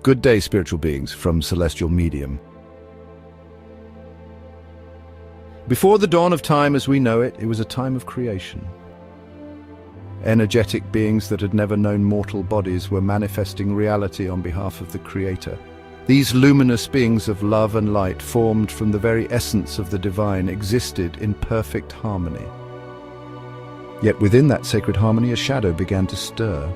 Good day, spiritual beings from Celestial Medium. Before the dawn of time as we know it, it was a time of creation. Energetic beings that had never known mortal bodies were manifesting reality on behalf of the Creator. These luminous beings of love and light, formed from the very essence of the divine, existed in perfect harmony. Yet within that sacred harmony, a shadow began to stir.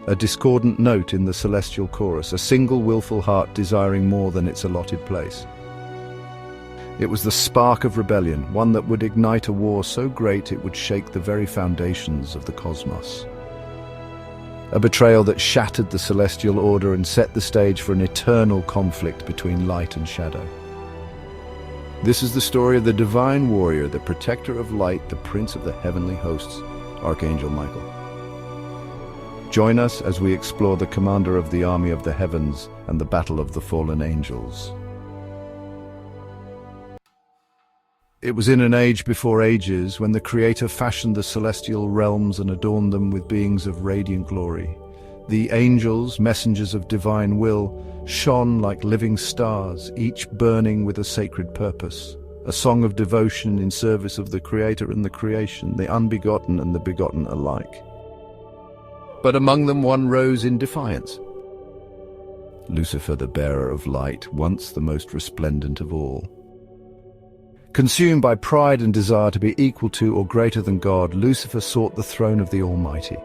A discordant note in the celestial chorus, a single willful heart desiring more than its allotted place. It was the spark of rebellion, one that would ignite a war so great it would shake the very foundations of the cosmos. A betrayal that shattered the celestial order and set the stage for an eternal conflict between light and shadow. This is the story of the divine warrior, the protector of light, the prince of the heavenly hosts, Archangel Michael. Join us as we explore the commander of the army of the heavens and the battle of the fallen angels. It was in an age before ages when the Creator fashioned the celestial realms and adorned them with beings of radiant glory. The angels, messengers of divine will, shone like living stars, each burning with a sacred purpose, a song of devotion in service of the Creator and the creation, the unbegotten and the begotten alike. But among them one rose in defiance. Lucifer, the bearer of light, once the most resplendent of all. Consumed by pride and desire to be equal to or greater than God, Lucifer sought the throne of the Almighty.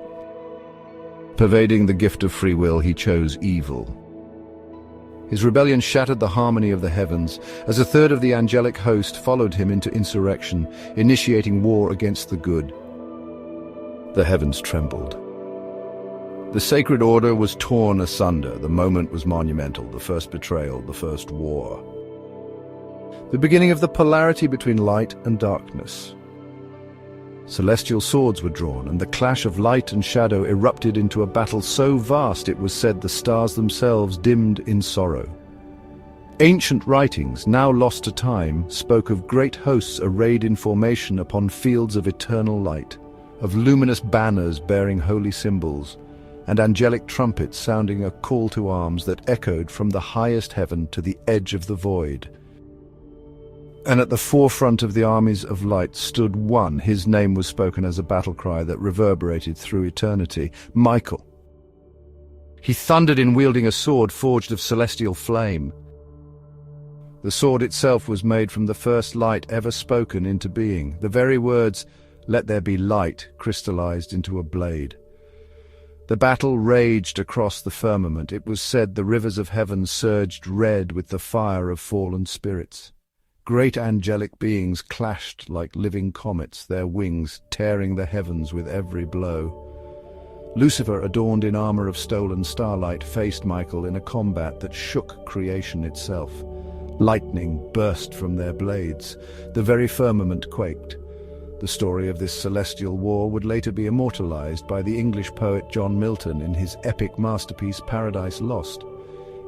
Pervading the gift of free will, he chose evil. His rebellion shattered the harmony of the heavens, as a third of the angelic host followed him into insurrection, initiating war against the good. The heavens trembled. The sacred order was torn asunder. The moment was monumental, the first betrayal, the first war. The beginning of the polarity between light and darkness. Celestial swords were drawn, and the clash of light and shadow erupted into a battle so vast it was said the stars themselves dimmed in sorrow. Ancient writings, now lost to time, spoke of great hosts arrayed in formation upon fields of eternal light, of luminous banners bearing holy symbols, and angelic trumpets sounding a call to arms that echoed from the highest heaven to the edge of the void. And at the forefront of the armies of light stood one. His name was spoken as a battle cry that reverberated through eternity: Michael. He thundered in wielding a sword forged of celestial flame. The sword itself was made from the first light ever spoken into being. The very words, "Let there be light," crystallized into a blade. The battle raged across the firmament. It was said the rivers of heaven surged red with the fire of fallen spirits. Great angelic beings clashed like living comets, their wings tearing the heavens with every blow. Lucifer, adorned in armor of stolen starlight, faced Michael in a combat that shook creation itself. Lightning burst from their blades. The very firmament quaked. The story of this celestial war would later be immortalized by the English poet John Milton in his epic masterpiece Paradise Lost.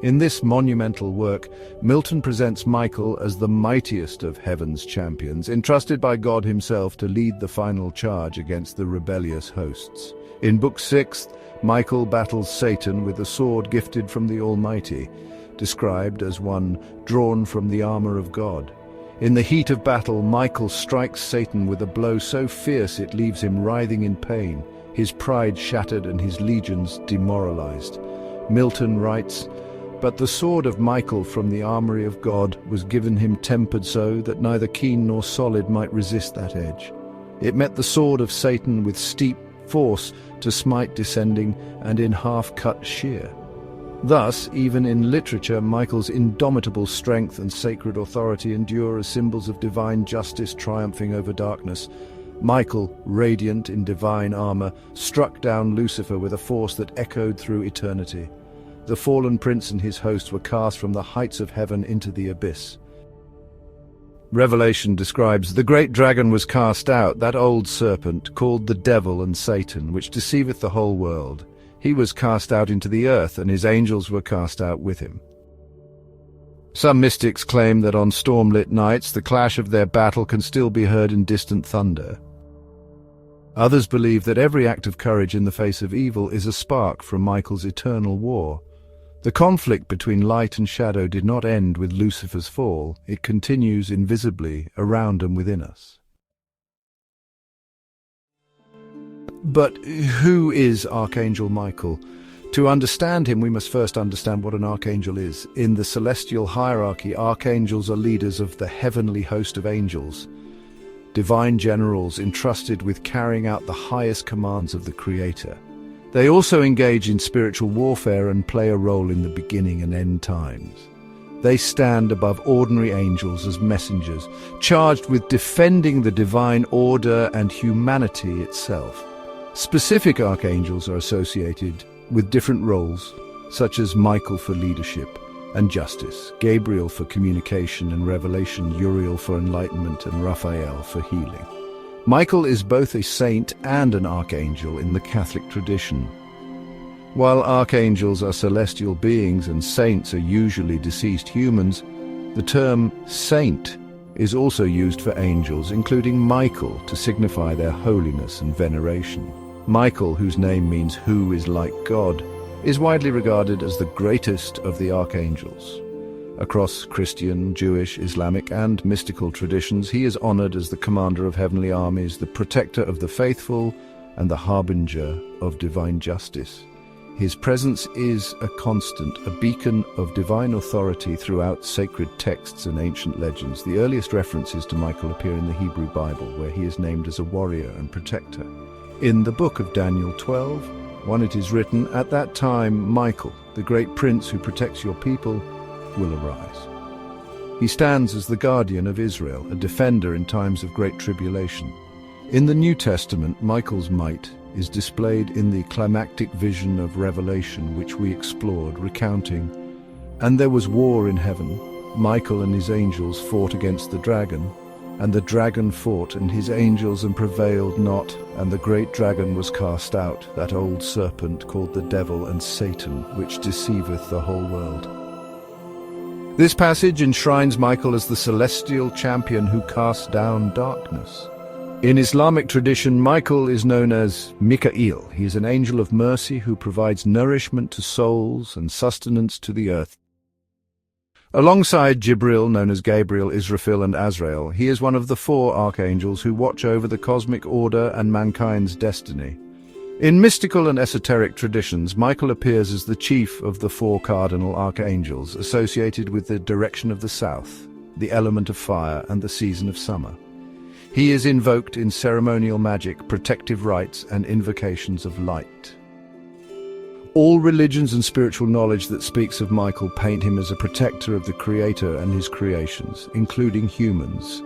In this monumental work, Milton presents Michael as the mightiest of heaven's champions, entrusted by God himself to lead the final charge against the rebellious hosts. In Book 6, Michael battles Satan with a sword gifted from the Almighty, described as one drawn from the armor of God. In the heat of battle, Michael strikes Satan with a blow so fierce it leaves him writhing in pain, his pride shattered and his legions demoralized. Milton writes, "But the sword of Michael from the armory of God was given him tempered so that neither keen nor solid might resist that edge. It met the sword of Satan with steep force to smite descending and in half cut sheer." Thus, even in literature, Michael's indomitable strength and sacred authority endure as symbols of divine justice triumphing over darkness. Michael, radiant in divine armor, struck down Lucifer with a force that echoed through eternity. The fallen prince and his host were cast from the heights of heaven into the abyss. Revelation describes, "The great dragon was cast out, that old serpent, called the devil and Satan, which deceiveth the whole world. He was cast out into the earth, and his angels were cast out with him." Some mystics claim that on storm-lit nights the clash of their battle can still be heard in distant thunder. Others believe that every act of courage in the face of evil is a spark from Michael's eternal war. The conflict between light and shadow did not end with Lucifer's fall. It continues invisibly around and within us. But who is Archangel Michael? To understand him, we must first understand what an archangel is. In the celestial hierarchy, archangels are leaders of the heavenly host of angels, divine generals entrusted with carrying out the highest commands of the Creator. They also engage in spiritual warfare and play a role in the beginning and end times. They stand above ordinary angels as messengers, charged with defending the divine order and humanity itself. Specific archangels are associated with different roles, such as Michael for leadership and justice, Gabriel for communication and revelation, Uriel for enlightenment, and Raphael for healing. Michael is both a saint and an archangel in the Catholic tradition. While archangels are celestial beings and saints are usually deceased humans, the term saint is also used for angels, including Michael, to signify their holiness and veneration. Michael, whose name means "who is like God," is widely regarded as the greatest of the archangels. Across Christian, Jewish, Islamic, and mystical traditions, he is honored as the commander of heavenly armies, the protector of the faithful, and the harbinger of divine justice. His presence is a constant, a beacon of divine authority throughout sacred texts and ancient legends. The earliest references to Michael appear in the Hebrew Bible, where he is named as a warrior and protector. In the book of Daniel 12:1 it is written, "At that time Michael, the great prince who protects your people, will arise." He stands as the guardian of Israel, a defender in times of great tribulation. In the New Testament, Michael's might is displayed in the climactic vision of Revelation, which we explored, recounting, "And there was war in heaven. Michael and his angels fought against the dragon, and the dragon fought and his angels and prevailed not, and the great dragon was cast out, that old serpent called the devil and Satan, which deceiveth the whole world." This passage enshrines Michael as the celestial champion who casts down darkness. In Islamic tradition, Michael is known as Mikael. He is an angel of mercy who provides nourishment to souls and sustenance to the earth. Alongside Jibril, known as Gabriel, Israfil, and Azrael, he is one of the 4 archangels who watch over the cosmic order and mankind's destiny. In mystical and esoteric traditions, Michael appears as the chief of the 4 cardinal archangels, associated with the direction of the south, the element of fire, and the season of summer. He is invoked in ceremonial magic, protective rites, and invocations of light. All religions and spiritual knowledge that speaks of Michael paint him as a protector of the Creator and his creations, including humans.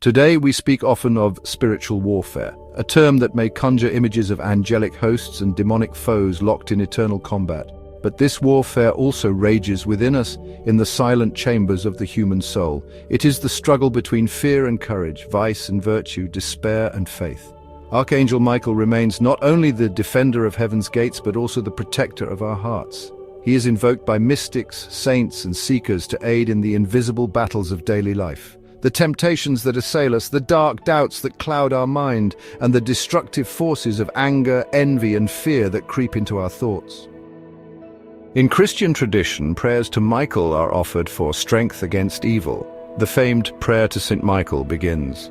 Today we speak often of spiritual warfare, a term that may conjure images of angelic hosts and demonic foes locked in eternal combat. But this warfare also rages within us in the silent chambers of the human soul. It is the struggle between fear and courage, vice and virtue, despair and faith. Archangel Michael remains not only the defender of heaven's gates, but also the protector of our hearts. He is invoked by mystics, saints, and seekers to aid in the invisible battles of daily life. The temptations that assail us, the dark doubts that cloud our mind, and the destructive forces of anger, envy, and fear that creep into our thoughts. In Christian tradition, prayers to Michael are offered for strength against evil. The famed prayer to Saint Michael begins,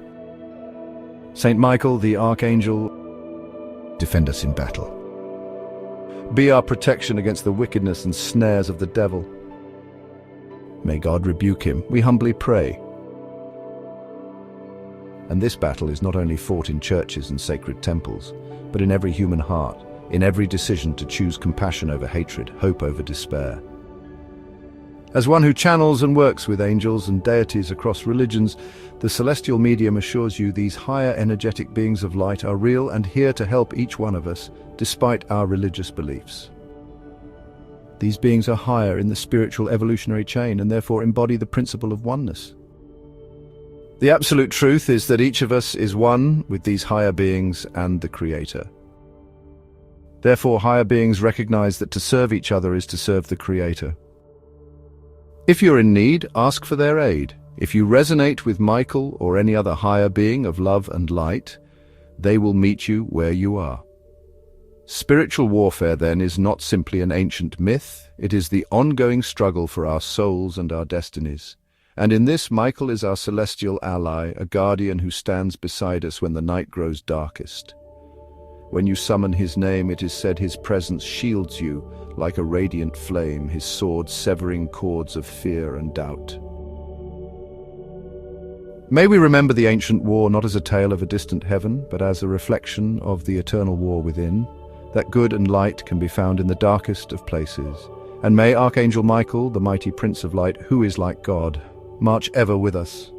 "Saint Michael, the Archangel, defend us in battle. Be our protection against the wickedness and snares of the devil. May God rebuke him, we humbly pray." And this battle is not only fought in churches and sacred temples, but in every human heart, in every decision to choose compassion over hatred, hope over despair. As one who channels and works with angels and deities across religions, the celestial medium assures you these higher energetic beings of light are real and here to help each one of us, despite our religious beliefs. These beings are higher in the spiritual evolutionary chain and therefore embody the principle of oneness. The absolute truth is that each of us is one with these higher beings and the Creator. Therefore, higher beings recognize that to serve each other is to serve the Creator. If you're in need, ask for their aid. If you resonate with Michael or any other higher being of love and light, they will meet you where you are. Spiritual warfare, then, is not simply an ancient myth, it is the ongoing struggle for our souls and our destinies. And in this, Michael is our celestial ally, a guardian who stands beside us when the night grows darkest. When you summon his name, it is said his presence shields you like a radiant flame, his sword severing cords of fear and doubt. May we remember the ancient war not as a tale of a distant heaven, but as a reflection of the eternal war within, that good and light can be found in the darkest of places. And may Archangel Michael, the mighty Prince of Light, who is like God, march ever with us,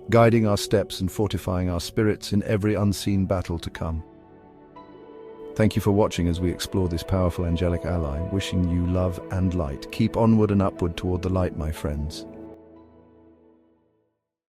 guiding our steps and fortifying our spirits in every unseen battle to come. Thank you for watching as we explore this powerful angelic ally, wishing you love and light. Keep onward and upward toward the light, my friends.